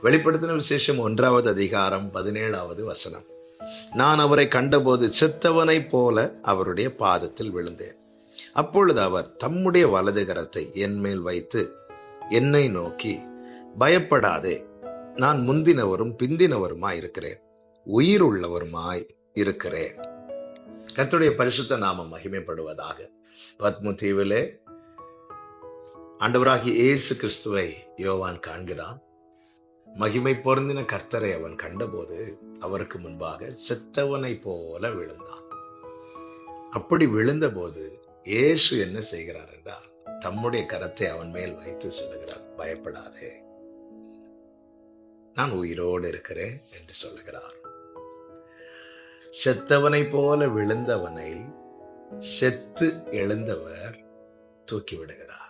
வெளிப்படுத்தின விசேஷம் 1வது அதிகாரம் 17வது வசனம். நான் அவரை கண்டபோது செத்தவனைப் போல அவருடைய பாதத்தில் விழுந்தேன். அப்பொழுது அவர் தம்முடைய வலது கரத்தை என் மேல் வைத்து என்னை நோக்கி, பயப்படாதே, நான் முந்தினவரும் பிந்தினவருமாய் இருக்கிறேன், உயிர் உள்ளவருமாய் இருக்கிறேன். கர்த்தருடைய பரிசுத்த நாமம் மகிமைப்படுவதாக. பத்மு தீவிலே ஆண்டவராகிய இயேசு கிறிஸ்துவை யோவான் காண்கிறான். மகிமை பொருந்தின கர்த்தரை அவன் கண்டபோது அவருக்கு முன்பாக செத்தவனை போல விழுந்தான். அப்படி விழுந்தபோது இயேசு என்ன செய்கிறார் என்றால், தம்முடைய கரத்தை அவன் மேல் வைத்து சொல்லுகிறார், பயப்படாதே, நான் உயிரோடு இருக்கிறேன் என்று சொல்லுகிறார். செத்தவனை போல விழுந்தவனை செத்து எழுந்தவர் தூக்கி விடுகிறார்.